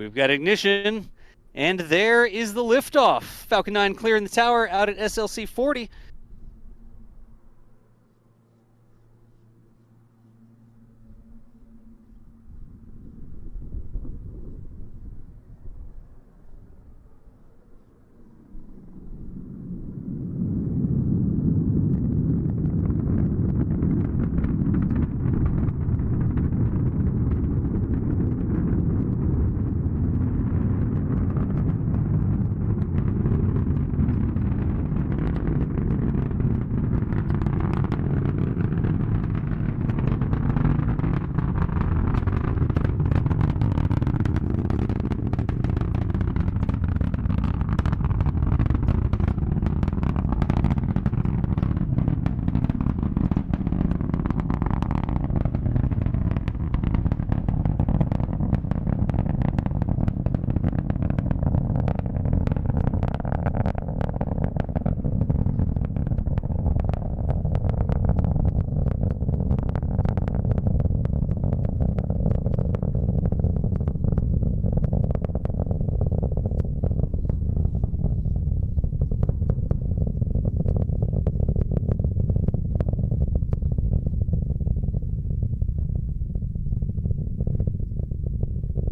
We've got ignition, and there is the liftoff. Falcon 9 clearing the tower out at SLC 40.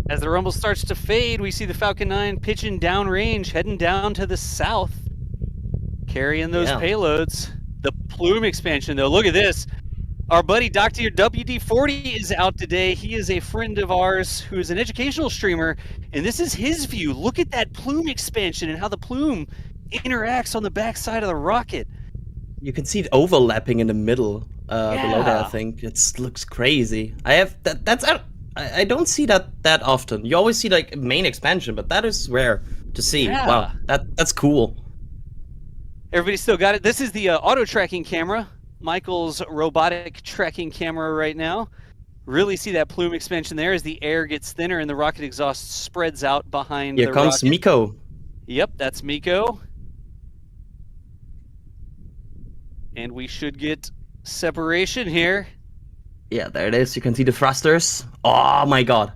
As the rumble starts to fade, we see the Falcon 9 pitching downrange, heading down to the south, carrying those payloads. The plume expansion, though, look at this. Our buddy Dr. WD40 is out today. He is a friend of ours who is an educational streamer, and this is his view. Look at that plume expansion and how the plume interacts on the backside of the rocket. You can see it overlapping in the middle below there, I think. It looks crazy. I don't see that often. You always see like main expansion, but that is rare to see. Yeah. Wow, that's cool. Everybody still got it. This is the auto tracking camera, Michael's robotic tracking camera right now. Really see that plume expansion there as the air gets thinner and the rocket exhaust spreads out behind the rocket. Here comes Miko. Yep, that's Miko. And we should get separation here. Yeah, there it is. You can see the thrusters. Oh my god.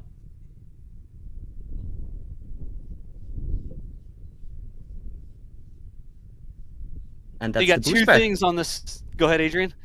And that's you got two things on this. Go ahead, Adrian.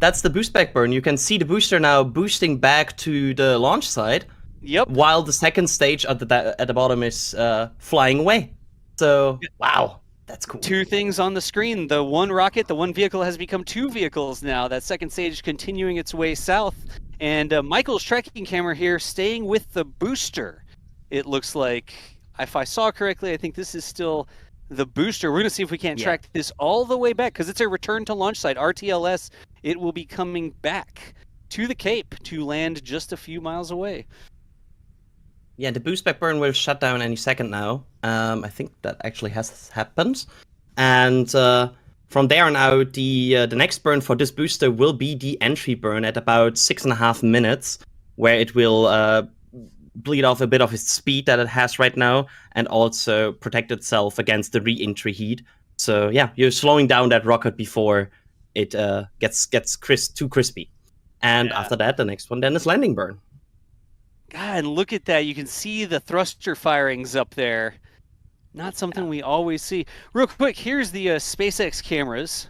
That's the boost back burn. You can see the booster now boosting back to the launch side. Yep. While the second stage at the bottom is flying away. So, wow. That's cool. Two things on the screen. The one rocket, the one vehicle has become two vehicles now. That second stage continuing its way south. And Michael's tracking camera here staying with the booster. It looks like, if I saw correctly, I think this is still the booster. We're going to see if we can't track this all the way back because it's a return to launch site. RTLS, it will be coming back to the Cape to land just a few miles away. Yeah, the boost back burn will shut down any second now. I think that actually has happened. And from there on out, the next burn for this booster will be the entry burn at about 6.5 minutes, where it will bleed off a bit of its speed that it has right now, and also protect itself against the re-entry heat. So yeah, you're slowing down that rocket before it gets too crispy. And after that, the next one then is landing burn. God, and look at that. You can see the thruster firings up there. Not something we always see. Real quick, here's the SpaceX cameras.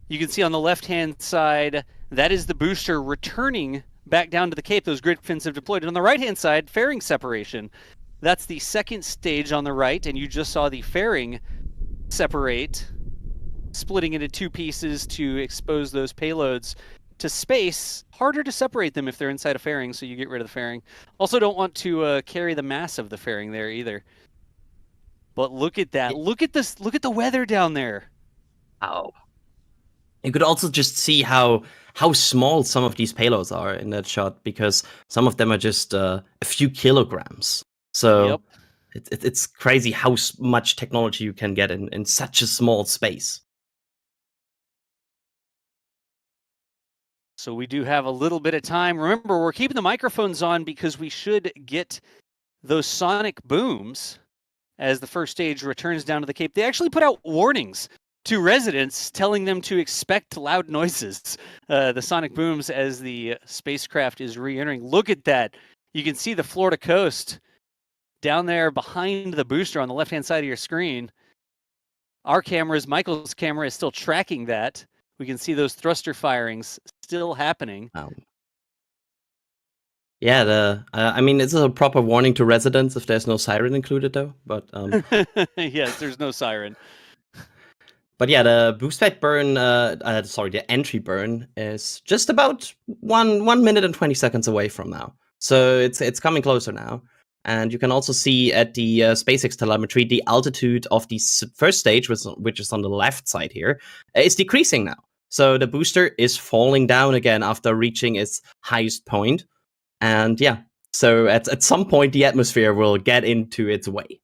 You can see on the left-hand side, that is the booster returning back down to the Cape. Those grid fins have deployed. And on the right-hand side, fairing separation. That's the second stage on the right, and you just saw the fairing separate, splitting into two pieces to expose those payloads to space. Harder to separate them if they're inside a fairing, so you get rid of the fairing. Also don't want to carry the mass of the fairing there either. But look at that. Look at this. Look at the weather down there. Oh. You could also just see how small some of these payloads are in that shot, because some of them are just a few kilograms. So it's crazy how much technology you can get in such a small space. So we do have a little bit of time. Remember, we're keeping the microphones on because we should get those sonic booms as the first stage returns down to the Cape. They actually put out warnings to residents telling them to expect loud noises, the sonic booms as the spacecraft is re-entering. Look at that. You can see the Florida coast down there behind the booster on the left-hand side of your screen. Our cameras, Michael's camera is still tracking that. We can see those thruster firings still happening. Yeah, I mean, it's a proper warning to residents if there's no siren included, though. But yes, there's no siren. But yeah, the boost back burn, the entry burn is just about 1 minute and 20 seconds away from now. So it's coming closer now. And you can also see at the SpaceX telemetry, the altitude of the first stage, which is on the left side here, is decreasing now. So the booster is falling down again after reaching its highest point. And yeah, so at some point, the atmosphere will get into its way.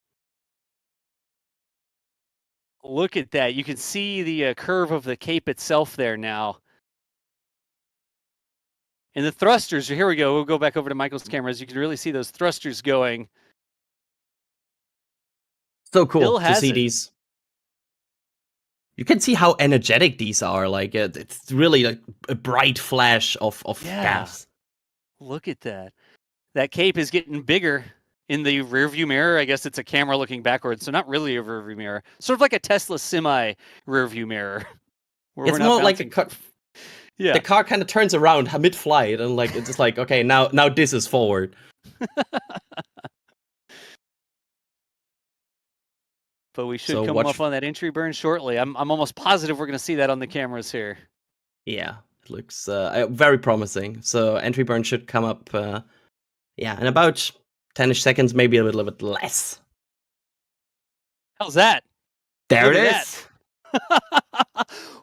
Look at that. You can see the curve of the cape itself there now. And the thrusters, here we go. We'll go back over to Michael's cameras. You can really see those thrusters going. So cool to see these. You can see how energetic these are. Like it's really like a bright flash of gas. Look at that. That cape is getting bigger in the rearview mirror. I guess it's a camera looking backwards, so not really a rearview mirror. Sort of like a Tesla semi rearview mirror. It's more like a car. Yeah. The car kind of turns around mid-flight, and like it's just like, okay, now this is forward. But we should come up on that entry burn shortly. I'm almost positive we're going to see that on the cameras here. Yeah, it looks very promising. So entry burn should come up, in about 10-ish seconds, maybe a little bit less. How's that? There it is.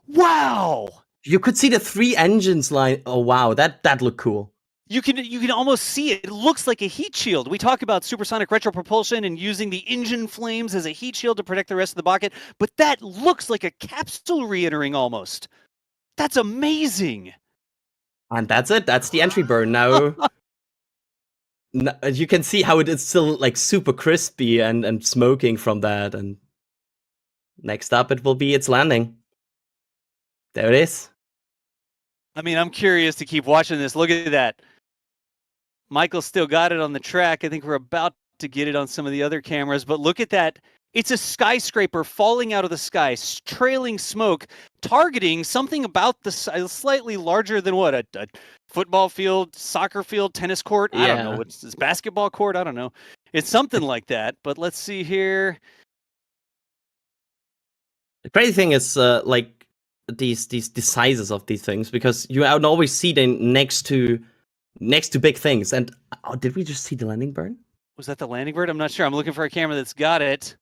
Wow. You could see the 3 engines line. Oh wow, that looked cool. You can almost see it. It looks like a heat shield. We talk about supersonic retropropulsion and using the engine flames as a heat shield to protect the rest of the bucket, but that looks like a capsule re-entering almost. That's amazing. And that's it. That's the entry burn. Now you can see how it is still like super crispy and smoking from that. And next up, it will be its landing. There it is. I mean, I'm curious to keep watching this. Look at that. Michael still got it on the track. I think we're about to get it on some of the other cameras, but look at that. It's a skyscraper falling out of the sky, trailing smoke, targeting something about the size, slightly larger than what, a football field, soccer field, tennis court? I don't know. What's this, basketball court? I don't know. It's something like that, but let's see here. The crazy thing is, like, these sizes of these things, because you would always see them next to big things. And did we just see the landing burn? Was that the landing bird? I'm not sure. I'm looking for a camera that's got it.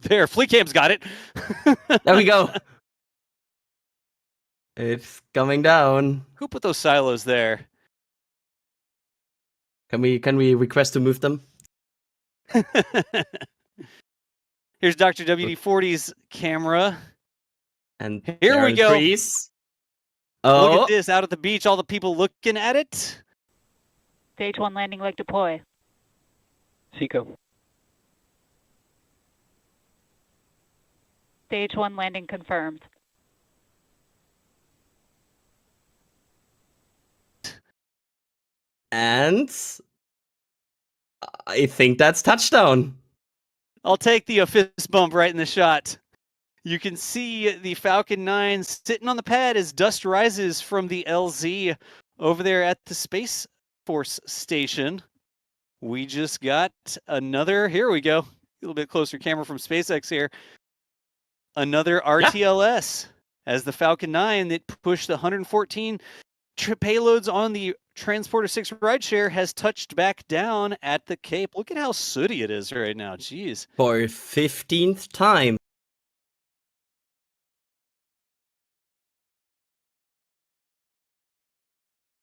There, Fleecam's got it. There we go. It's coming down. Who put those silos there? Can we request to move them? Here's Dr. WD-40's camera. And here we go. Oh. Look at this, out at the beach, all the people looking at it. Stage 1 landing leg deploy. Seco. Stage 1 landing confirmed. And I think that's touchdown. I'll take the fist bump right in the shot. You can see the Falcon 9 sitting on the pad as dust rises from the LZ over there at the Space Force Station. We just got another, here we go, a little bit closer camera from SpaceX here. Another RTLS as the Falcon 9 that pushed the 114 payloads on the Transporter 6 rideshare has touched back down at the Cape. Look at how sooty it is right now. Jeez. For 15th time.